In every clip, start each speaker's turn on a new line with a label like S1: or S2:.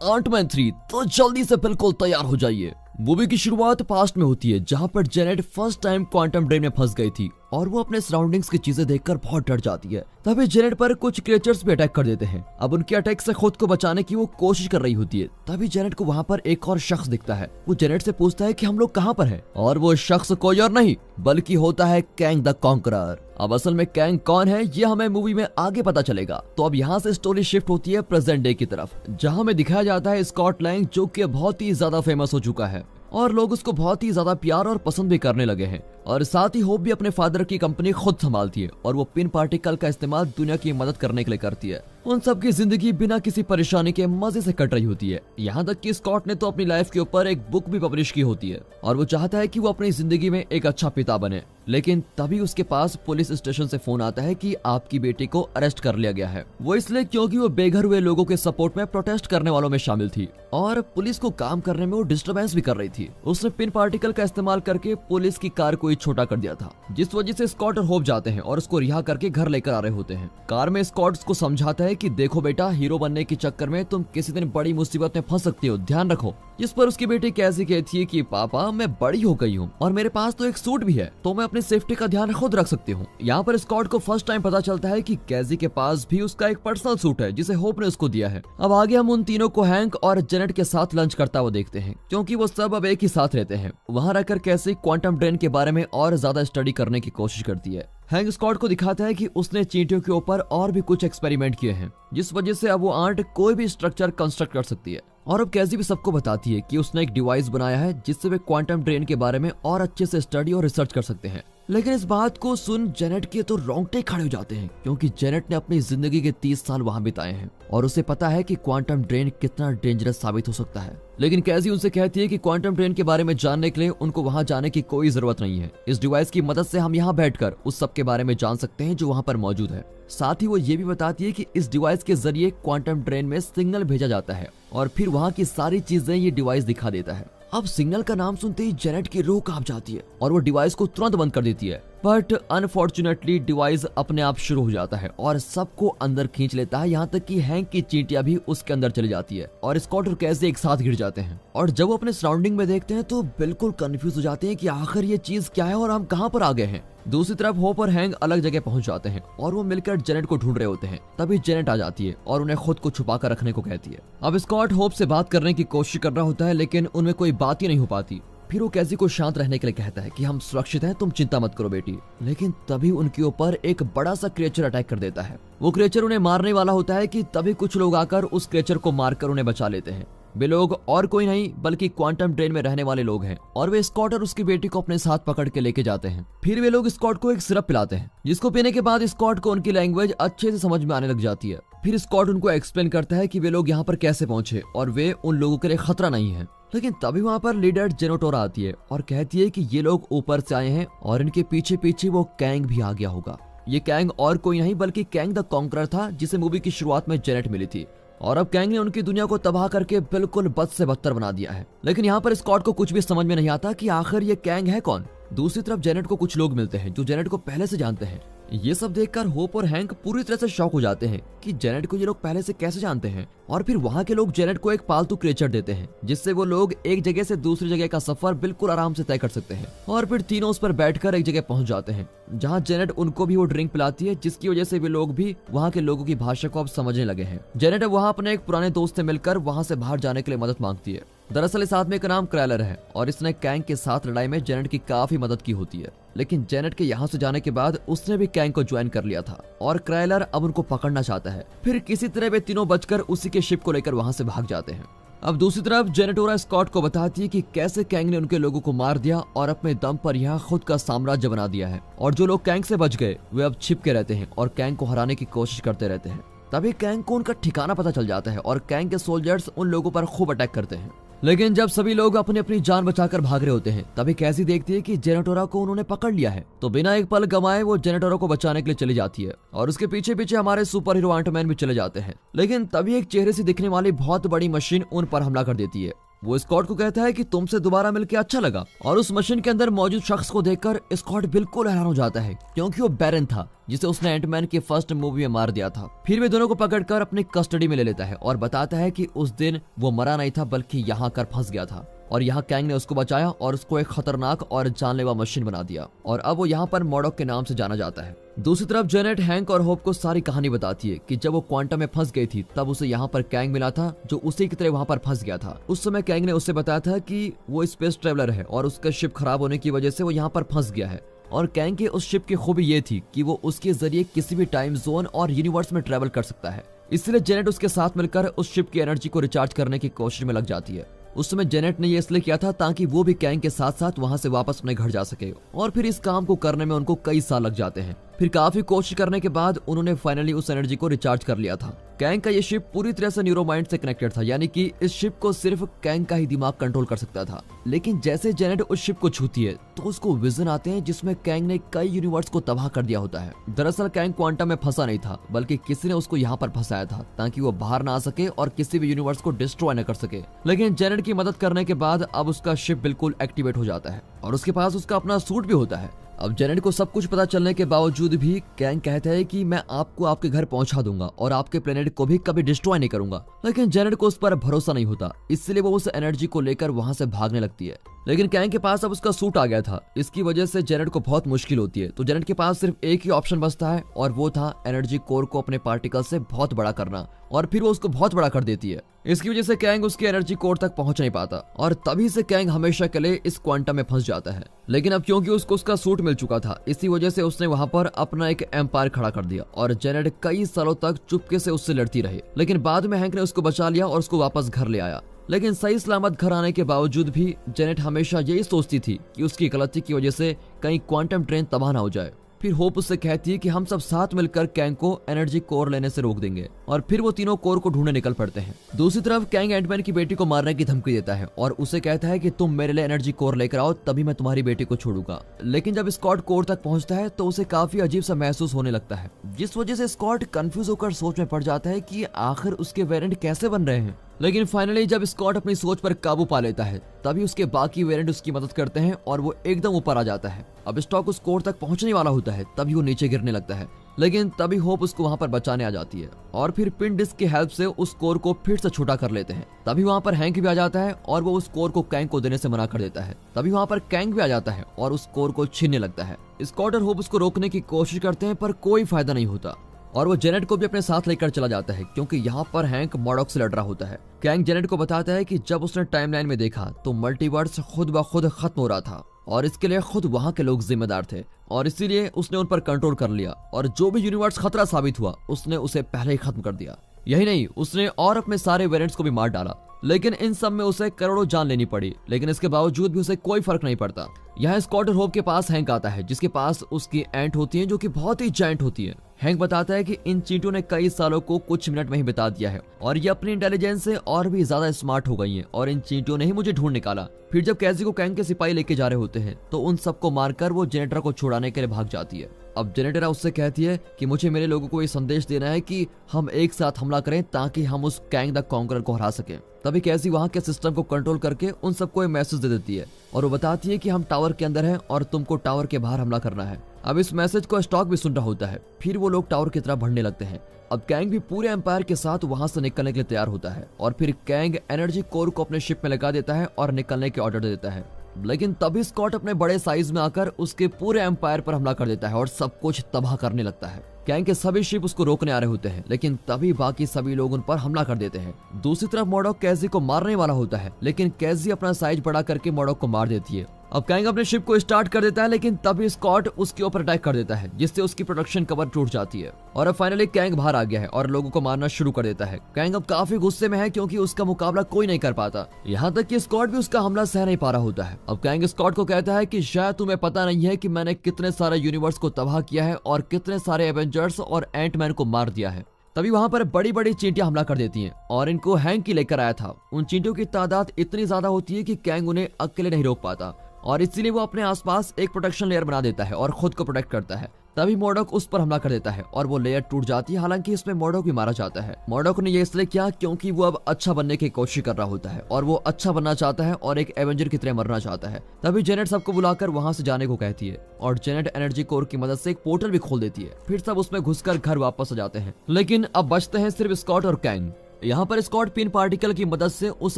S1: Ant-Man 3, तो जल्दी से बिल्कुल तैयार हो जाइए। मूवी की शुरुआत पास्ट में होती है, जहां पर Janet first time quantum drain में फंस गई थी और वो अपने सराउंडिंग्स की चीजें देखकर बहुत डर जाती है। तभी जेनेट पर कुछ क्रिएचर्स भी अटैक कर देते हैं। अब उनके अटैक से खुद को बचाने की वो कोशिश कर रही होती है। तभी जेनेट को वहां पर एक और शख्स दिखता है। वो जेनेट से पूछता है कि हम लोग कहां पर हैं, और वो शख्स कोई और नहीं बल्कि होता है कैंग द कॉन्करर। अब असल में कैंग कौन है ये हमें मूवी में आगे पता चलेगा। तो अब यहाँ से स्टोरी शिफ्ट होती है प्रेजेंट डे की तरफ, जहाँ हमें दिखाया जाता है स्कॉट लैंग, जो कि बहुत ही ज्यादा फेमस हो चुका है और लोग उसको बहुत ही ज्यादा प्यार और पसंद भी करने लगे हैं। और साथ ही होप भी अपने फादर की कंपनी खुद संभालती है और वो पिन पार्टिकल का इस्तेमाल दुनिया की मदद करने के लिए करती है। उन सब की जिंदगी बिना किसी परेशानी के मजे से कट रही होती है। यहाँ तक कि स्कॉट ने तो अपनी लाइफ के ऊपर एक बुक भी पब्लिश की होती है और वो चाहता है कि वो अपनी जिंदगी में एक अच्छा पिता बने। लेकिन तभी उसके पास पुलिस स्टेशन से फोन आता है कि आपकी बेटी को अरेस्ट कर लिया गया है। वो इसलिए क्योंकि वो बेघर हुए लोगों के सपोर्ट में प्रोटेस्ट करने वालों में शामिल थी और पुलिस को काम करने में वो डिस्टर्बेंस भी कर रही थी। उसने पिन पार्टिकल का इस्तेमाल करके पुलिस की कार को ही छोटा कर दिया था, जिस वजह से स्कॉट और होप जाते हैं और उसको रिहा करके घर लेकर आ रहे होते हैं। कार में स्कॉट को समझाता है कि देखो बेटा, हीरो बनने के चक्कर में तुम किसी दिन बड़ी मुसीबत में फंस सकती हो, ध्यान रखो। जिस पर उसकी बेटी कैसी कहती है कि पापा मैं बड़ी हो गई हूँ और मेरे पास तो एक सूट भी है, तो मैं अपनी सेफ्टी का ध्यान खुद रख सकती हूँ। यहाँ पर स्कॉट को फर्स्ट टाइम पता चलता है कि कैजी के पास भी उसका एक पर्सनल सूट है जिसे होप ने उसको दिया है। अब आगे हम उन तीनों को हैंक और जेनेट के साथ लंच करता हुआ देखते हैं, क्योंकि वो सब अब एक ही साथ रहते हैं। वहाँ रहकर कैसी क्वांटम ड्रेन के बारे में और ज्यादा स्टडी करने की कोशिश करती है। हैंक स्कॉट को दिखाता है कि उसने चींटियों के ऊपर और भी कुछ एक्सपेरिमेंट किए हैं, जिस वजह से अब वो आंट कोई भी स्ट्रक्चर कंस्ट्रक्ट कर सकती है। और अब कैसी भी सबको बताती है कि उसने एक डिवाइस बनाया है जिससे वे क्वांटम ड्रेन के बारे में और अच्छे से स्टडी और रिसर्च कर सकते हैं। लेकिन इस बात को सुन जेनेट के तो रोंगटे खड़े हो जाते हैं, क्योंकि जेनेट ने अपनी जिंदगी के 30 साल वहां बिताए हैं और उसे पता है कि क्वांटम ड्रेन कितना डेंजरस साबित हो सकता है। लेकिन कैसी उनसे कहती है कि क्वांटम ड्रेन के बारे में जानने के लिए उनको वहां जाने की कोई जरूरत नहीं है। इस डिवाइस की मदद से हम यहाँ बैठकर उस सब के बारे में जान सकते हैं जो वहां पर मौजूद है। साथ ही वो ये भी बताती है कि इस डिवाइस के जरिए क्वांटम ड्रेन में सिग्नल भेजा जाता है और फिर वहां की सारी चीजें ये डिवाइस दिखा देता है। अब सिग्नल का नाम सुनते ही जेनेट की रूह कांप जाती है और वो डिवाइस को तुरंत बंद कर देती है। बट अनफॉर्चुनेटली डिवाइस अपने आप शुरू हो जाता है और सबको अंदर खींच लेता है, यहाँ तक कि हैंक की चींटियां भी उसके अंदर चली जाती है और स्कॉट और कैसे एक साथ गिर जाते हैं। और जब वो अपने सराउंडिंग में देखते हैं तो बिल्कुल कंफ्यूज हो जाते हैं कि आखिर ये चीज क्या है और हम कहाँ पर आ गए हैं। दूसरी तरफ होप और हैंक अलग जगह पहुंच जाते हैं और वो मिलकर जेनेट को ढूंढ रहे होते हैं। तभी जेनेट आ जाती है और उन्हें खुद को छुपा कर रखने को कहती है। अब स्कॉट होप से बात करने की कोशिश कर रहा होता है, लेकिन उनमें कोई बात ही नहीं हो पाती। फिर वो कैसी को शांत रहने के लिए कहता है कि हम सुरक्षित हैं, तुम चिंता मत करो बेटी। लेकिन तभी उनके ऊपर एक बड़ा सा क्रिएचर अटैक कर देता है। वो क्रिएचर उन्हें मारने वाला होता है कि तभी कुछ लोग आकर उस क्रिएचर को मारकर उन्हें बचा लेते हैं। वे लोग और कोई नहीं बल्कि क्वांटम ड्रेन में रहने वाले लोग हैं और वे स्कॉट और उसकी बेटी को अपने साथ पकड़ के लेके जाते हैं। फिर वे लोग स्कॉट को एक सिरप पिलाते हैं, जिसको पीने के बाद स्कॉट को उनकी लैंग्वेज अच्छे से समझ में आने लग जाती है। फिर स्कॉट उनको एक्सप्लेन करता है कि वे लोग यहाँ पर कैसे पहुंचे और वे उन लोगों के लिए खतरा नहीं है। लेकिन तभी वहाँ पर लीडर जेनोटोरा आती है और कहती है कि ये लोग ऊपर से आए हैं और इनके पीछे पीछे वो कैंग भी आ गया होगा। ये कैंग और कोई नहीं बल्कि कैंग द कॉन्करर था, जिसे मूवी की शुरुआत में जेनेट मिली थी। और अब कैंग ने उनकी दुनिया को तबाह करके बिल्कुल बद से बदतर बना दिया है। लेकिन यहाँ पर स्कॉट को कुछ भी समझ में नहीं आता कि आखिर ये कैंग है कौन। दूसरी तरफ जेनेट को कुछ लोग मिलते हैं जो जेनेट को पहले से जानते हैं। ये सब देखकर होप और हैंक पूरी तरह से शॉक हो जाते हैं कि जेनेट को ये लोग पहले से कैसे जानते हैं। और फिर वहाँ के लोग जेनेट को एक पालतू क्रिएचर देते हैं, जिससे वो लोग एक जगह से दूसरी जगह का सफर बिल्कुल आराम से तय कर सकते हैं। और फिर तीनों उस पर बैठकर एक जगह पहुंच जाते हैं, जहाँ जेनेट उनको भी वो ड्रिंक पिलाती है, जिसकी वजह से वे लोग भी वहाँ के लोगों की भाषा को अब समझने लगे हैं। जेनेट वहाँ अपने एक पुराने दोस्त से मिलकर वहाँ से बाहर जाने के लिए मदद मांगती है। दरअसल इस आदमी का नाम क्रैलर है और इसने कैंग के साथ लड़ाई में जेनेट की काफी मदद की होती है। लेकिन जेनेट के यहाँ से जाने के बाद उसने भी कैंग को ज्वाइन कर लिया था और क्रैलर अब उनको पकड़ना चाहता है। फिर किसी तरह वे तीनों बचकर उसी के शिप को लेकर वहाँ से भाग जाते हैं। अब दूसरी तरफ जेनेटोरा स्कॉट को बताती है कि कैसे कैंग ने उनके लोगों को मार दिया और अपने दम पर यहाँ खुद का साम्राज्य बना दिया है। और जो लोग कैंग से बच गए वे अब छिप के रहते हैं और कैंग को हराने की कोशिश करते रहते हैं। तभी कैंग को उनका ठिकाना पता चल जाता है और कैंग के सोल्जर्स उन लोगों पर खूब अटैक करते हैं। लेकिन जब सभी लोग अपनी अपनी जान बचाकर भाग रहे होते हैं, तभी कैसी देखती है कि जेनेटोरा को उन्होंने पकड़ लिया है। तो बिना एक पल गंवाए वो जेनेटोरा को बचाने के लिए चली जाती है और उसके पीछे पीछे हमारे सुपर हीरो आंटमैन भी चले जाते हैं। लेकिन तभी एक चेहरे से दिखने वाली बहुत बड़ी मशीन उन पर हमला कर देती है। वो स्कॉट को कहता है कि तुमसे दोबारा मिलकर अच्छा लगा और उस मशीन के अंदर मौजूद शख्स को देखकर स्कॉट बिल्कुल हैरान हो जाता है, क्योंकि वो बैरन था। जिसे उसने एंटमैन की फर्स्ट मूवी में मार दिया था। फिर वे दोनों को पकड़कर अपनी कस्टडी में ले लेता है और बताता है कि उस दिन वो मरा नहीं था बल्कि यहाँ आकर फंस गया था और यहाँ कैंग ने उसको बचाया और उसको एक खतरनाक और जानलेवा मशीन बना दिया और अब वो यहाँ पर मॉडॉक के नाम से जाना जाता है। दूसरी तरफ जेनेट हैंक और होप को सारी कहानी बताती है कि जब वो क्वांटम में फंस गई थी तब उसे यहाँ पर कैंग मिला था जो उसी की तरह वहाँ पर फंस गया था। उस समय कैंग ने उससे बताया था कि वो स्पेस ट्रेवलर है और उसका शिप खराब होने की वजह से वो यहाँ पर फंस गया है और कैंग की उस शिप की खूबी ये थी कि वो उसके जरिए किसी भी टाइम जोन और यूनिवर्स में ट्रेवल कर सकता है। इसलिए जेनेट उसके साथ मिलकर उस शिप की एनर्जी को रिचार्ज करने की कोशिश में लग जाती है। उस समय जेनेट ने ये इसलिए किया था ताकि वो भी कैंग के साथ साथ वहां से वापस अपने घर जा सके और फिर इस काम को करने में उनको कई साल लग जाते हैं। फिर काफी कोशिश करने के बाद उन्होंने फाइनली उस एनर्जी को रिचार्ज कर लिया था। कैंग का ये शिप पूरी तरह से न्यूरोमाइंड से कनेक्टेड था, यानी कि इस शिप को सिर्फ कैंग का ही दिमाग कंट्रोल कर सकता था। लेकिन जैसे जेनेट उस शिप को छूती है तो उसको विजन आते हैं जिसमें कैंग ने कई यूनिवर्स को तबाह कर दिया होता है। दरअसल कैंग क्वांटम में फंसा नहीं था बल्कि किसी ने उसको यहाँ पर फंसाया था ताकि वो बाहर ना आ सके और किसी भी यूनिवर्स को डिस्ट्रॉय न कर सके। लेकिन जेनेट की मदद करने के बाद अब उसका शिप बिल्कुल एक्टिवेट हो जाता है और उसके पास उसका अपना सूट भी होता है। अब जेनेट को सब कुछ पता चलने के बावजूद भी कैंग कहता है कि मैं आपको आपके घर पहुंचा दूंगा और आपके प्लेनेट को भी कभी डिस्ट्रॉय नहीं करूंगा। लेकिन जेनेट को उस पर भरोसा नहीं होता, इसलिए वो उस एनर्जी को लेकर वहां से भागने लगती है। लेकिन कैंग के पास अब उसका सूट आ गया था, इसकी वजह से जेनेट को बहुत मुश्किल होती है। तो जेनेट के पास सिर्फ एक ही ऑप्शन बचता है और वो था एनर्जी कोर को अपने पार्टिकल से बहुत बड़ा करना और फिर वो उसको बहुत बड़ा कर देती है। इसकी वजह से कैंग उसकी एनर्जी कोर तक पहुंच नहीं पाता और तभी से कैंग हमेशा के लिए इस क्वांटम में फंस जाता है। लेकिन अब क्योंकि उसको उसका सूट मिल चुका था, इसी वजह से उसने वहां पर अपना एक एम्पायर खड़ा कर दिया और जेनेट कई सालों तक चुपके से उससे लड़ती रही। लेकिन बाद में हैंक ने उसको बचा लिया और उसको वापस घर ले आया। लेकिन सही सलामत घर आने के बावजूद भी जेनेट हमेशा यही सोचती थी कि उसकी गलती की वजह से कहीं क्वांटम ट्रेन तबाह ना हो जाए। फिर होप उससे कहती है कि हम सब साथ मिलकर कैंग को एनर्जी कोर लेने से रोक देंगे और फिर वो तीनों कोर को ढूंढने निकल पड़ते हैं। दूसरी तरफ कैंग एंटमैन की बेटी को मारने की धमकी देता है और उसे कहता है कि तुम मेरे लिए एनर्जी कोर लेकर आओ तभी मैं तुम्हारी बेटी को छोड़ूंगा। लेकिन जब स्कॉट कोर तक पहुंचता है तो उसे काफी अजीब सा महसूस होने लगता है, जिस वजह से स्कॉट कंफ्यूज होकर सोच में पड़ जाता है कि आखिर उसके वेरिएंट कैसे बन रहे हैं। लेकिन फाइनली जब स्कॉट अपनी सोच पर काबू पा लेता है तभी उसके बाकी वेरिएंट उसकी मदद करते हैं और वो एकदम ऊपर आ जाता है। अब स्टॉक उस कोर तक पहुंचने वाला होता है तभी वो नीचे गिरने लगता है, लेकिन तभी होप उसको वहां पर बचाने आ जाती है और फिर पिन डिस्क की हेल्प से उस कोर को फिर से छोटा कर लेते हैं। तभी वहां पर हैंक भी आ जाता है और वो उस कोर को कैंग को देने से मना कर देता है। तभी वहां पर कैंग भी आ जाता है और उस कोर को छीनने लगता है। स्कॉट और होप उसको रोकने की कोशिश करते हैं पर कोई फायदा नहीं होता और वो जेनेट को भी अपने साथ लेकर चला जाता है क्योंकि यहाँ पर हैंक मॉडॉक से लड़ रहा होता है। कैंग जेनेट को बताता है कि जब उसने टाइमलाइन में देखा तो मल्टीवर्स खुद ब खुद खत्म हो रहा था और इसके लिए खुद वहाँ के लोग जिम्मेदार थे और इसीलिए उसने उन पर कंट्रोल कर लिया और जो भी यूनिवर्स खतरा साबित हुआ उसने उसे पहले ही खत्म कर दिया। यही नहीं, उसने और अपने सारे वेरिएंट्स को भी मार डाला। लेकिन इन सब में उसे करोड़ों जान लेनी पड़ी, लेकिन इसके बावजूद भी उसे कोई फर्क नहीं पड़ता। यहाँ स्कॉट और होप के पास हैंक आता है जिसके पास उसकी एंट होती है जो कि बहुत ही जायंट होती है। हैंक बताता है कि इन चींटियों ने कई सालों को कुछ मिनट में ही बिता दिया है और ये अपनी इंटेलिजेंस से और भी ज्यादा स्मार्ट हो गई हैं और इन चींटियों ने ही मुझे ढूंढ निकाला। फिर जब कैसी को कैंग के सिपाही लेके जा रहे होते हैं तो उन सबको मारकर वो जेनेटर को छुड़ाने के लिए भाग जाती है। अब जेनेटर उससे कहती है कि मुझे मेरे लोगों को ये संदेश देना है कि हम एक साथ हमला करें ताकि हम उस कैंग द कॉन्करर को हरा सकें। तभी कैसी वहां के सिस्टम को कंट्रोल करके उन सबको एक मैसेज दे देती है और वो बताती है कि हम टावर के अंदर हैं और तुमको टावर के बाहर हमला करना है। अब इस मैसेज को स्टॉक भी सुन रहा होता है। फिर वो लोग टावर की तरफ बढ़ने लगते हैं। अब कैंग भी पूरे एम्पायर के साथ वहां से निकलने के लिए तैयार होता है और फिर कैंग एनर्जी कोर को अपने शिप में लगा देता है और निकलने के ऑर्डर दे देता है। लेकिन तभी स्कॉट अपने बड़े साइज में आकर उसके पूरे एम्पायर पर हमला कर देता है और सब कुछ तबाह करने लगता है। कैंग के सभी शिप उसको रोकने आ रहे होते हैं, लेकिन तभी बाकी सभी लोग उन पर हमला कर देते हैं। दूसरी तरफ मॉडॉक कैजी को मारने वाला होता है, लेकिन कैजी अपना साइज बड़ा करके मॉडॉक को मार देती है। अब कैंग अपने शिप को स्टार्ट कर देता है, लेकिन तभी स्कॉट उसके ऊपर अटैक कर देता है जिससे उसकी प्रोटेक्शन कवर टूट जाती है और अब फाइनली कैंग बाहर आ गया है और लोगों को मारना शुरू कर देता है। कैंग अब काफी गुस्से में है क्योंकि उसका मुकाबला कोई नहीं कर पाता, यहाँ तक कि स्कॉट भी उसका हमला सह नहीं पा रहा होता है। अब कैंग स्कॉट को कहता है कि शायद तुम्हें पता नहीं है कि मैंने कितने सारे यूनिवर्स को तबाह किया है और कितने सारे एवेंजर्स और एंटमैन को मार दिया है। तभी वहां पर बड़ी बड़ी चींटियां हमला कर देती हैं और इनको हैंक की लेकर आया था। उन चींटियों की तादाद इतनी ज्यादा होती है कि कैंग उन्हें अकेले नहीं रोक पाता और इसीलिए वो अपने आसपास एक प्रोटेक्शन लेयर बना देता है और खुद को प्रोटेक्ट करता है। तभी मोडोक उस पर हमला कर देता है और वो लेयर टूट जाती है। हालांकि इसमें मोडोक भी मारा जाता है। मोडोक ने ये इसलिए किया क्योंकि वो अब अच्छा बनने की कोशिश कर रहा होता है और वो अच्छा बनना चाहता है और एक एवेंजर की तरह मरना चाहता है। तभी जेनेट सबको बुलाकर वहां से जाने को कहती है और जेनेट एनर्जी कोर की मदद से एक पोर्टल भी खोल देती है। फिर सब उसमें घुसकर घर वापस आ जाते हैं, लेकिन अब बचते हैं सिर्फ स्कॉट और कैंग। यहाँ पर स्कॉट पिन पार्टिकल की मदद से उस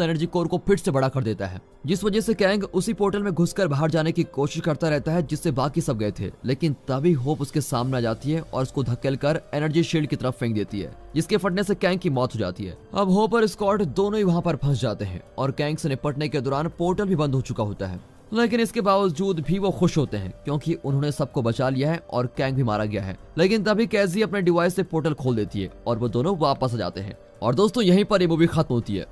S1: एनर्जी कोर को फिर से बड़ा कर देता है, जिस वजह से कैंग उसी पोर्टल में घुसकर बाहर जाने की कोशिश करता रहता है जिससे बाकी सब गए थे। लेकिन तभी होप उसके सामने आ जाती है और उसको धकेलकर एनर्जी शील्ड की तरफ फेंक देती है, जिसके फटने से कैंग की मौत हो जाती है। अब होप और स्कॉट दोनों ही वहाँ पर फंस जाते हैं और कैंग से निपटने के दौरान पोर्टल भी बंद हो चुका होता है। लेकिन इसके बावजूद भी वो खुश होते हैं क्योंकि उन्होंने सबको बचा लिया है और कैंग भी मारा गया है। लेकिन तभी कैजी अपने डिवाइस से पोर्टल खोल देती है और वो दोनों वापस आ जाते हैं। और दोस्तों यहीं पर ये मूवी खत्म होती है।